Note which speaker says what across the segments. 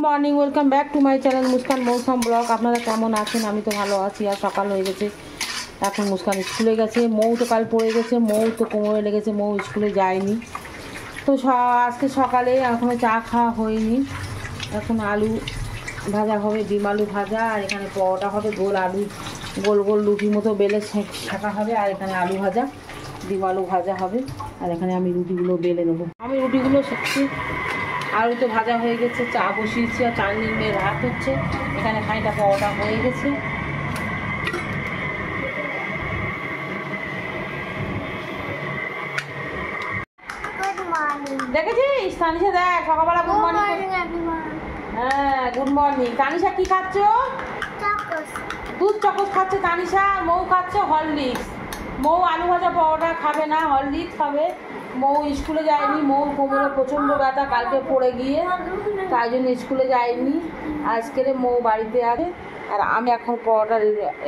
Speaker 1: Morning, welcome back to my channel Muskan মৌসুম blog. আপনারা কেমন আছেন? আমি তো ভালো আছি। আর সকাল হয়ে গেছে, এখন মুস্কান স্কুলে গেছে। মৌ তো কাল পড়ে গেছে, মৌ তো কোমরে লেগেছে, মৌ স্কুলে যায়নি। তো আজকে সকালে এখনও চা খাওয়া হয়নি। এখন আলু ভাজা হবে, ডিম আলু ভাজা, আর এখানে পরোটা হবে, গোল আলু গোল গোল রুটির মতো বেলে ছেঁকা হবে, আর এখানে আলু ভাজা, ডিম আলু ভাজা হবে, আর এখানে আমি রুটিগুলো বেলে নেবো। আমি রুটিগুলো শিখছি। আলু তো ভাজা হয়ে গেছে, চা বসিয়েছি, আর চাউমিন মেয়ের ভাত হচ্ছে। এখানে খানিকটা পরোটা হয়ে গেছে। দেখেছিস তানিশা? দেখ সকালবেলা গুড মর্নিং। হ্যাঁ, গুড মর্নিং। তানিশা কি খাচ্ছ? দুধ চকোস খাচ্ছে তানিশা। মৌ খাচ্ছে হরলিক্স। মৌ আলু ভাজা পরোটা খাবে না, হরলিক্স খাবে। মৌ স্কুলে যায়নি, মৌ কোমরে প্রচণ্ড ব্যথা, কালকে পড়ে গিয়ে, তাই জন্য স্কুলে যায়নি। আজকের মৌ বাড়িতে আছে, আর আমি এখন পরোটা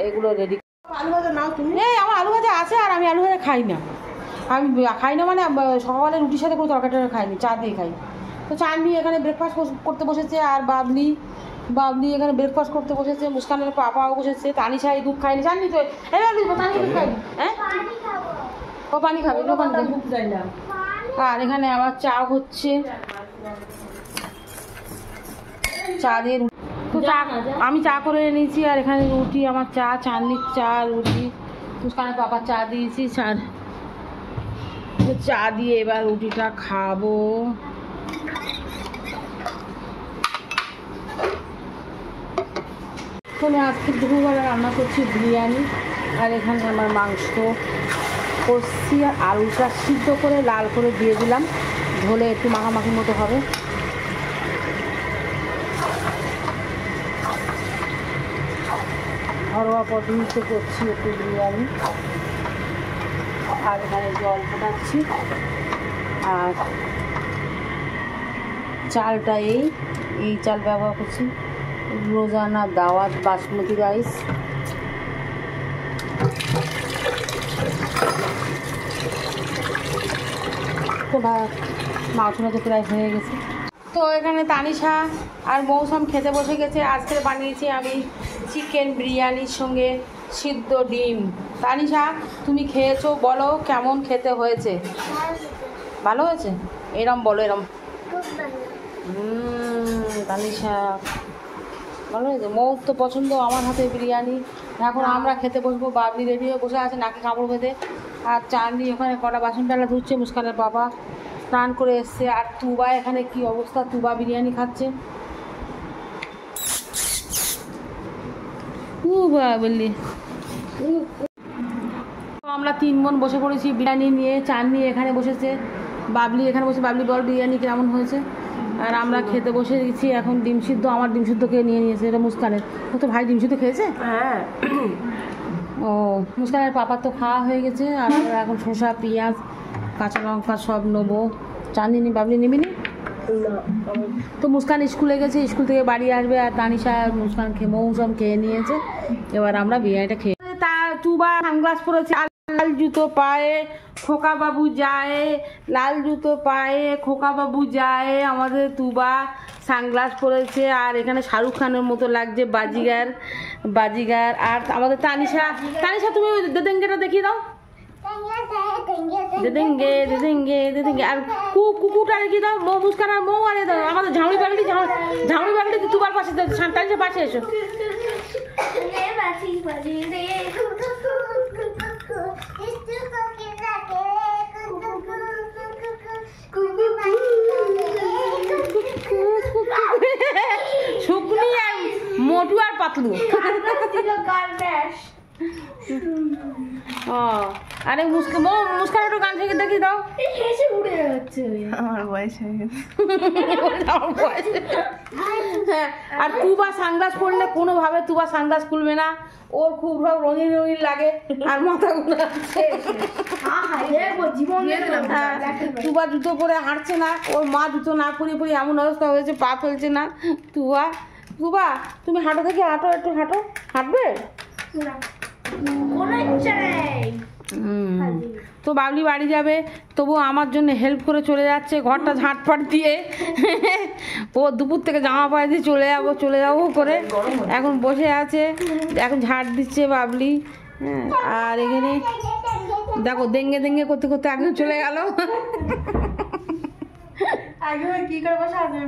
Speaker 1: এগুলো রেডি। আলু ভাজা নাও তুমি? এই আমার আলু ভাজা আছে, আর আমি আলু ভাজা খাই না। আমি খাই না মানে সকালে রুটির সাথে কোনো তরকারি খাইনি, চা দিয়ে খাই। তো চাঁদনি এখানে ব্রেকফাস্ট করতে বসেছে, আর বাবলি এখানে ব্রেকফাস্ট করতে বসেছে। মুস্কানের পাপাও বসেছে। তানিশা এই দুধ খাইনি, জানি তো। তানিশা দুধ খাইনি, হ্যাঁ ও পানি খাবে, ও পানি খাবে, দুধ চাই না। আর এখানে আবার চা হচ্ছে, চা দিয়ে তো চা আমি চা করে নিয়েছি। আর এখানে রুটি, আমার চা, চাঁদনির চা, রুটি, মুস্কানের পাপা চা দিয়েছি। চা দিয়ে এবার রুটিটা খাবো। আমি আজকে দুপুরবেলা রান্না করছি বিরিয়ানি। আর এখানে আমার মাংস কষছি, আর আলুটা সিদ্ধ করে লাল করে দিয়ে দিলাম, ঝোলে একটু মাখামাখির মতো হবে। ঘরোয়া পদ্ধতিতে করছি একটু বিরিয়ানি। আর এখানে জল ফোটাচ্ছি। আর চালটা এই চাল ব্যবহার করছি, রোজানা দাওয়াত বাসমতি রাইস। তো মাংসটা তো প্রায় হয়ে গেছে। তো এখানে তানিশা আর মৌসুম খেতে বসে গেছে। আজকে বানিয়েছি আমি চিকেন বিরিয়ানির সঙ্গে সিদ্ধ ডিম। তানিশা তুমি খেয়েছো, বলো কেমন খেতে হয়েছে? ভালো হয়েছে? এরম বলো, এরম। তানিশা ভালো হয়েছে। মৌ তো পছন্দ আমার হাতে বিরিয়ানি। এখন আমরা খেতে বসবো। বাবলি রেডি হয়ে বসে আছে নাকি কাপড় বেঁধে। আর চাঁদনি ওখানে কটা বাসন টালা ধুচ্ছে, মুস্কানের বাবা স্নান করে এসছে। আর তুবা এখানে কি অবস্থা, তুবা বিরিয়ানি খাচ্ছে। বললি আমরা 3 বোন বসে পড়েছি বিরিয়ানি নিয়ে। চাঁদনি এখানে বসেছে, বাবলি এখানে বসে। বাবলি বল বিরিয়ানি কেমন হয়েছে? আর আমরা খেতে বসে গেছি। এখন ডিম সিদ্ধ, আমার ডিম সিদ্ধকে নিয়ে নিয়েছে, এটা মুস্কানের। ও তো ভাই ডিম সিদ্ধ খেয়েছে। হ্যাঁ, ও মুস্কানের পাপার তো খাওয়া হয়ে গেছে। আর এখন শসা, পেঁয়াজ, কাঁচা লঙ্কা সব নেবো। চাঁদনি বাবলি নিবি নি? তো মুস্কান স্কুলে গেছে, স্কুল থেকে বাড়ি আসবে। আর তানিশা আর মুস্কান মৌসুম খেয়ে নিয়েছে। এবার আমরা বিরিয়ানিটা খেয়ে। তা তুবা সানগ্লাস পরেছে, লাল জুতো পায়ে খোকা বাবু যায়, লাল জুতো পায়ে খোকা বাবু যায়। আমাদের তুবা সানগ্লাস পরেছে, আর এখানে শাহরুখ খানের মতো লাগছে, বাজিগার। আর আমাদের তানিশা তুমি দেদেঙ্গেটা দেখিয়ে দাও। দেদেঙ্গে আর কুকুরটা দেখিয়ে দাও। মৌ, মুস্কান আর মৌ। আর আমাদের ঝাউড়ি বাগলি তুবার পাশে, তানিশার পাশে এসো। শুকনি আর মোটু আর পাতলু। আরে মুস্কান একটু গান থেকে দেখি দাও। আমার বয়স হয়ে গেছে। হ্যাঁ, আর তুবা সানগ্লাস পরলে কোনোভাবে তুবা সানগ্লাস খুলবে না। ওর খুব রঙিন লাগে, আর মাথা তুবা জুতো পরে হাঁটছে না। ওর মা জুতো না পরে এমন অবস্থা হয়েছে, পা ফেলছে না। তুবা তুমি হাঁটো, দেখি হাঁটো, একটু হাঁটবে? তো বাবলি বাড়ি যাবে, তবু আমার জন্য হেল্প করে চলে যাচ্ছে, ঘরটা ঝাঁটপাট দিয়ে। ও দুপুর থেকে জামা পায়ে দিয়ে চলে যাবো করে এখন বসে আছে, এখন ঝাড় দিচ্ছে বাবলি। হ্যাঁ, আর এখানে দেখো দেঙ্গে দেঙ্গে করতে করতে একদম চলে গেল।
Speaker 2: কি করে বসে আছে?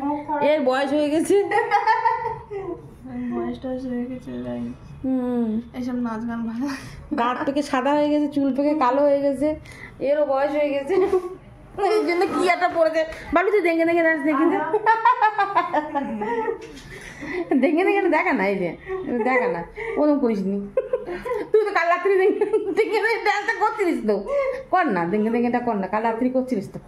Speaker 1: এর বয়স হয়ে গেছে,
Speaker 2: বয়সটা হয়ে গেছে। এইসব নাচ গান ভালো,
Speaker 1: দাঁত পেকে সাদা হয়ে গেছে, চুল পেকে কালো হয়ে গেছে, এরও বয়স হয়ে গেছে, এই জন্য কি একটা পড়েছে। বাবলি তুই দেখে দেখে নাচ, দেখে দেখে দেখে দেখা না, এই যে দেখা না, ওরকম করিস নি তুই তো কাল রাত্রি দেখে দেখে ডান্সটা করছিলিস তো, কর না দেখে দেখেটা কর না, কাল রাত্রি করছিলিস তো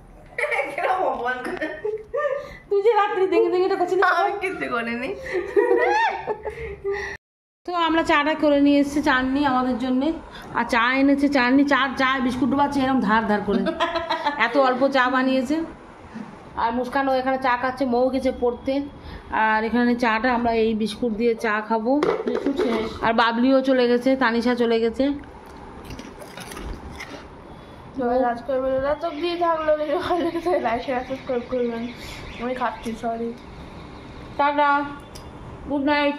Speaker 1: তুই যে রাত্রি দেখে দেখেটা করছিলিস,
Speaker 2: আমি কিছু করিনি।
Speaker 1: তো আমরা চাটা করে নিয়ে এসেছি, চাটনি আমাদের জন্য, আর চা এনেছে, চাটনি চা বিস্কুট ডুবাচ্ছে এরকম ধার ধার করে, এত অল্প চা বানিয়েছে। আর মুস্কানও এখানে চা খাচ্ছে, মৌ গেছে পড়তে, আর এখানে চাটা আমরা এই বিস্কুট দিয়ে চা খাবো। আর বাবলিও চলে গেছে, তানিশা চলে গেছে।
Speaker 2: আজকের ভিডিওটা তো দিয়ে থাকলো, লাইক শেয়ার সাবস্ক্রাইব করবেন। আমি খাচ্ছি, সরি,
Speaker 1: টাটা, গুড নাইট।